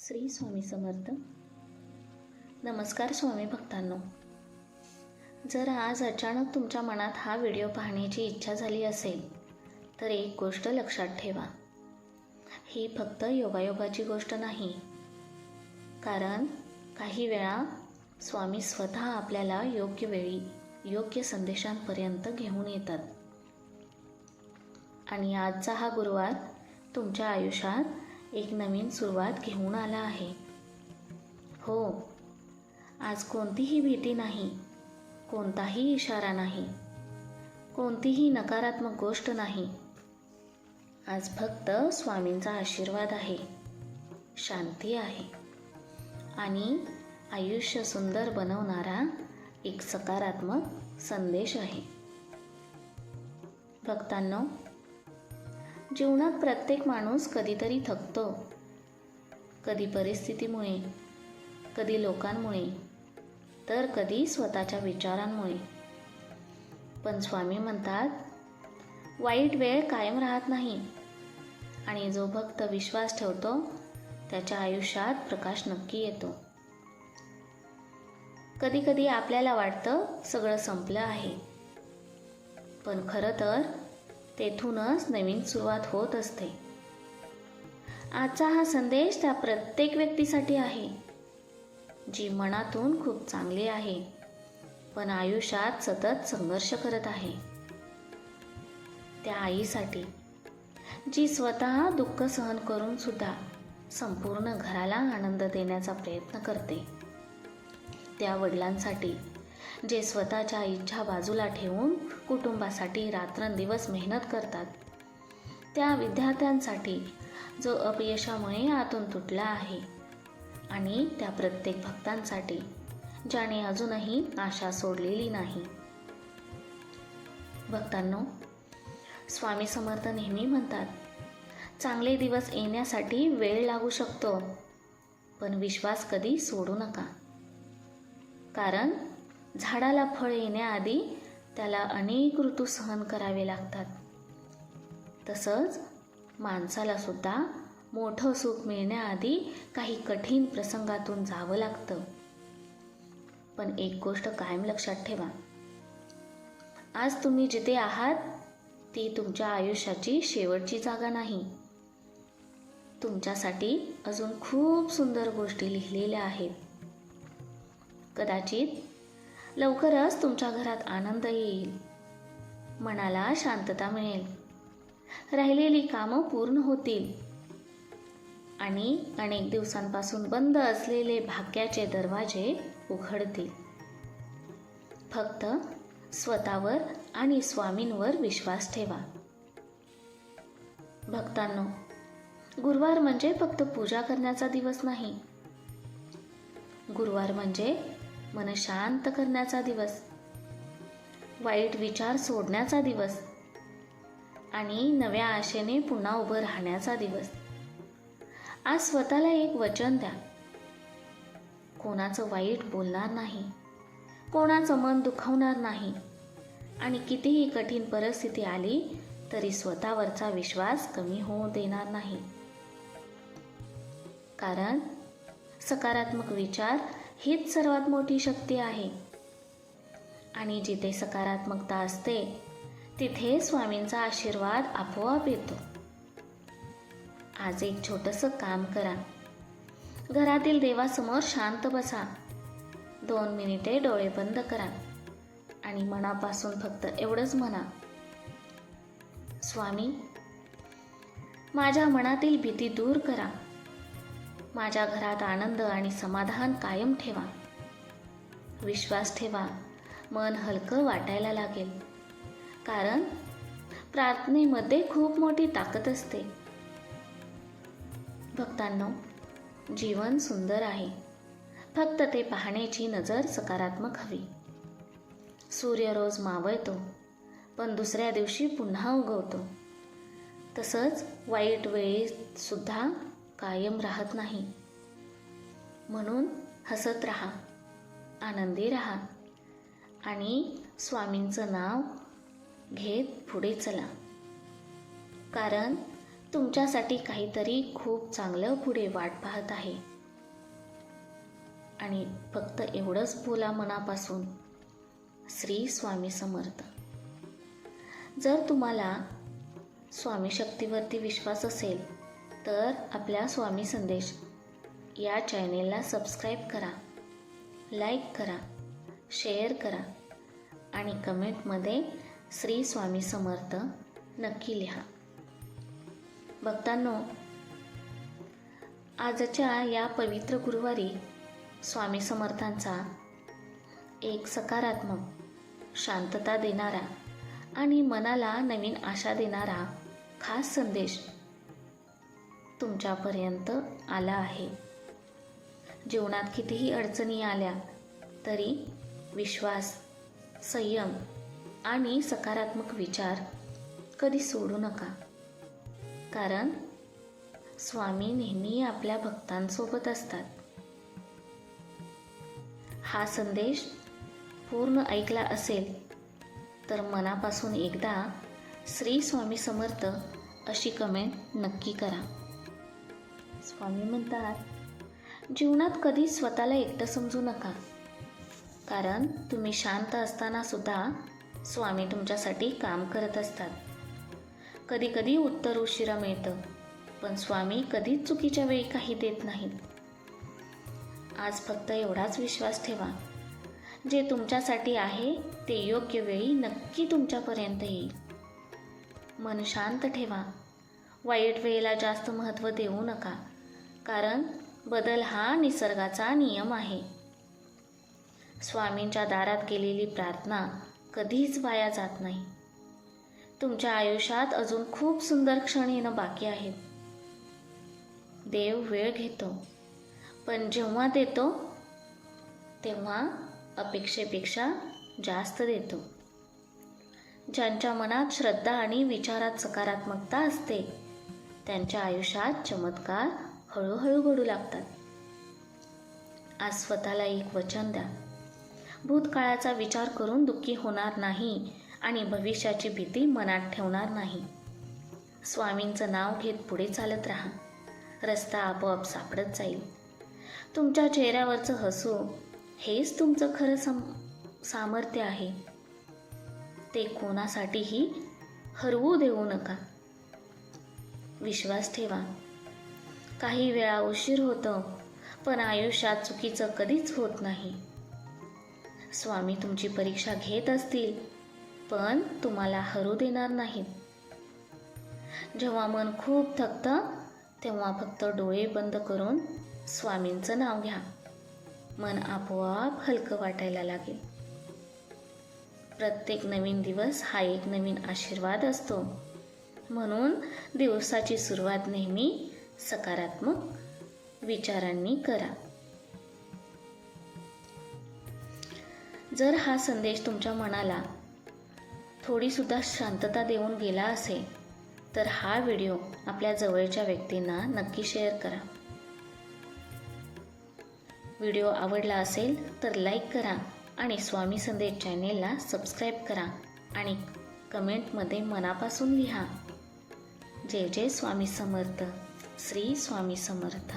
श्री स्वामी समर्थ. नमस्कार स्वामी भक्तांनो. जर आज अचानक तुमच्या मनात हा व्हिडिओ पाहण्याची इच्छा झाली असेल तर एक गोष्ट लक्षात ठेवा, ही फक्त योगायोगाची गोष्ट नाही. कारण काही वेळा स्वामी स्वतः आपल्याला योग्य वेळी योग्य संदेशांपर्यंत घेऊन येतात. आणि आजचा हा गुरुवार तुमच्या आयुष्यात एक नवीन सुरुवात घेऊन आला आहे. हो, आज कोणतीही भीती नाही, कोणताही इशारा नाही, कोणतीही नकारात्मक गोष्ट नाही. आज फक्त स्वामींचा आशीर्वाद आहे, शांती आहे आणि आयुष्य सुंदर बनवणारा एक सकारात्मक संदेश आहे. भक्तांनो, जीवनात प्रत्येक माणूस कधीतरी थकतो. कधी परिस्थितीमुळे, कधी लोकांमुळे, तर कधी स्वतःच्या विचारांमुळे. पण स्वामी म्हणतात, वाईट वेळ कायम राहत नाही आणि जो भक्त विश्वास ठेवतो त्याच्या आयुष्यात प्रकाश नक्की येतो. कधी कधी आपल्याला वाटतं सगळं संपलं आहे, पण खरं तर तेथूनच नवीन सुरुवात होत असते. आजचा हा संदेश त्या प्रत्येक व्यक्तीसाठी आहे जी मनातून खूप चांगली आहे पण आयुष्यात सतत संघर्ष करत आहे. त्या आईसाठी जी स्वतः दुःख सहन करून सुद्धा संपूर्ण घराला आनंद देण्याचा प्रयत्न करते. त्या वडिलांसाठी जे स्वतःच्या इच्छा बाजूला ठेवून कुटुंबासाठी रात्रंदिवस मेहनत करतात. त्या विद्यार्थ्यांसाठी जो अपयशामुळे आतून तुटला आहे आणि त्या प्रत्येक भक्तांसाठी ज्याने अजूनही आशा सोडलेली नाही. भक्तांनो, स्वामी समर्थ नेहमी म्हणतात, चांगले दिवस येण्यासाठी वेळ लागू शकतो, पण विश्वास कधी सोडू नका. कारण झाडाला फळ येण्याआधी त्याला अनेक ऋतू सहन करावे लागतात. तसंच माणसाला सुद्धा मोठं सुख मिळण्याआधी काही कठीण प्रसंगातून जावं लागतं. पण एक गोष्ट कायम लक्षात ठेवा, आज तुम्ही जिथे आहात ती तुमच्या आयुष्याची शेवटची जागा नाही. तुमच्यासाठी अजून खूप सुंदर गोष्टी लिहिलेल्या आहेत. कदाचित लवकरच तुमच्या घरात आनंद येईल, मनाला शांतता मिळेल, राहिलेली कामं पूर्ण होतील आणि अनेक दिवसांपासून बंद असलेले भाग्याचे दरवाजे उघडतील. फक्त स्वतःवर आणि स्वामींवर विश्वास ठेवा. भक्तांनो, गुरुवार म्हणजे फक्त पूजा करण्याचा दिवस नाही. गुरुवार म्हणजे मन शांत करण्याचा दिवस, वाईट विचार सोडण्याचा दिवस आणि नव्या आशेने पुन्हा उभं राहण्याचा दिवस. आज स्वतःला एक वचन द्या, कोणाचं वाईट बोलणार नाही, कोणाचं मन दुखावणार नाही आणि कितीही कठीण परिस्थिती आली तरी स्वतःवरचा विश्वास कमी होऊ देणार नाही. कारण सकारात्मक विचार हीच सर्वात मोठी शक्ती आहे आणि जिथे सकारात्मकता असते तिथे स्वामींचा आशीर्वाद आपोआप येतो. आज एक छोटंसं काम करा. घरातील देवासमोर शांत बसा. 2 मिनिटे डोळे बंद करा आणि मनापासून फक्त एवढंच म्हणा, स्वामी, माझ्या मनातील भीती दूर करा. माझ्या घरात आनंद आणि समाधान कायम ठेवा. विश्वास ठेवा, मन हलकं वाटायला लागेल. कारण प्रार्थनेमध्ये खूप मोठी ताकद असते. भक्तांनो, जीवन सुंदर आहे, फक्त ते पाहण्याची नजर सकारात्मक हवी. सूर्य रोज मावळतो पण दुसऱ्या दिवशी पुन्हा उगवतो. तसंच वाईट वेळेत सुद्धा कायम राहत नाही. म्हणून हसत राहा, आनंदी राहा आणि स्वामींचं नाव घेत पुढे चला. कारण तुमच्यासाठी काहीतरी खूप चांगलं पुढे वाट पाहत आहे. आणि फक्त एवढंच बोला मनापासून, श्री स्वामी समर्थ. जर तुम्हाला स्वामी शक्तीवरती विश्वास असेल तर आपल्या स्वामी संदेश या चॅनेलला सबस्क्राईब करा, लाईक करा, शेअर करा आणि कमेंटमध्ये श्री स्वामी समर्थ नक्की लिहा. भक्तांनो, आजच्या या पवित्र गुरुवारी स्वामी समर्थांचा एक सकारात्मक, शांतता देणारा आणि मनाला नवीन आशा देणारा खास संदेश तुमच्यापर्यंत आला आहे. जीवनात कितीही अडचणी आल्या तरी विश्वास, संयम आणि सकारात्मक विचार कधी सोडू नका, कारण स्वामी नेहमी आपल्या भक्तांसोबत असतात. हा संदेश पूर्ण ऐकला असेल तर मनापासून एकदा श्री स्वामी समर्थ अशी कमेंट नक्की करा. स्वामी म्हणतात, जीवनात कधी स्वतःला एकटं समजू नका, कारण तुम्ही शांत असताना सुद्धा स्वामी तुमच्यासाठी काम करत असतात. कधी कधी उत्तर उशिरा मिळतं, पण स्वामी कधीच चुकीच्या वेळी काही देत नाहीत. आज फक्त एवढाच विश्वास ठेवा, जे तुमच्यासाठी आहे ते योग्य वेळी नक्की तुमच्यापर्यंत येईल. मन शांत ठेवा, वाईट वेळेला जास्त महत्त्व देऊ नका, कारण बदल हा निसर्गाचा नियम आहे. स्वामींच्या दारात केलेली प्रार्थना कधीच वाया जात नाही. तुमच्या आयुष्यात अजून खूप सुंदर क्षण येणं बाकी आहेत. देव वेळ घेतो, पण जेव्हा देतो तेव्हा अपेक्षेपेक्षा जास्त देतो. ज्यांच्या मनात श्रद्धा आणि विचारात सकारात्मकता असते त्यांच्या आयुष्यात चमत्कार हळूहळू घडू लागतात. आज स्वतःला एक वचन द्या, भूतकाळाचा विचार करून दुःखी होणार नाही आणि भविष्याची भीती मनात ठेवणार नाही. स्वामींचं नाव घेत पुढे चालत राहा, रस्ता आपोआप सापडत जाईल. तुमच्या चेहऱ्यावरचं हसू हेच तुमचं खरं सामर्थ्य आहे. ते कोणासाठीही हरवू देऊ नका. विश्वास ठेवा, काही वेळा उशीर होतो, पण आयुष्यात चुकीचं कधीच होत नाही. स्वामी तुमची परीक्षा घेत असतील, पण तुम्हाला हरू देणार नाहीत. जेव्हा मन खूप थकतं तेव्हा फक्त डोळे बंद करून स्वामींचं नाव घ्या. मन आपोआप हलकं वाटायला लागेल. प्रत्येक नवीन दिवस हा एक नवीन आशीर्वाद असतो, म्हणून दिवसाची सुरुवात नेहमी सकारात्मक विचारांनी करा. जर हा संदेश तुमच्या मनाला थोडीसुद्धा शांतता देऊन गेला असेल तर हा व्हिडिओ आपल्या जवळच्या व्यक्तींना नक्की शेअर करा. व्हिडिओ आवडला असेल तर लाईक करा आणि स्वामी संदेश चॅनेलला सबस्क्राईब करा आणि कमेंटमध्ये मनापासून लिहा. जय जय स्वामी समर्थ, श्री स्वामी समर्थ.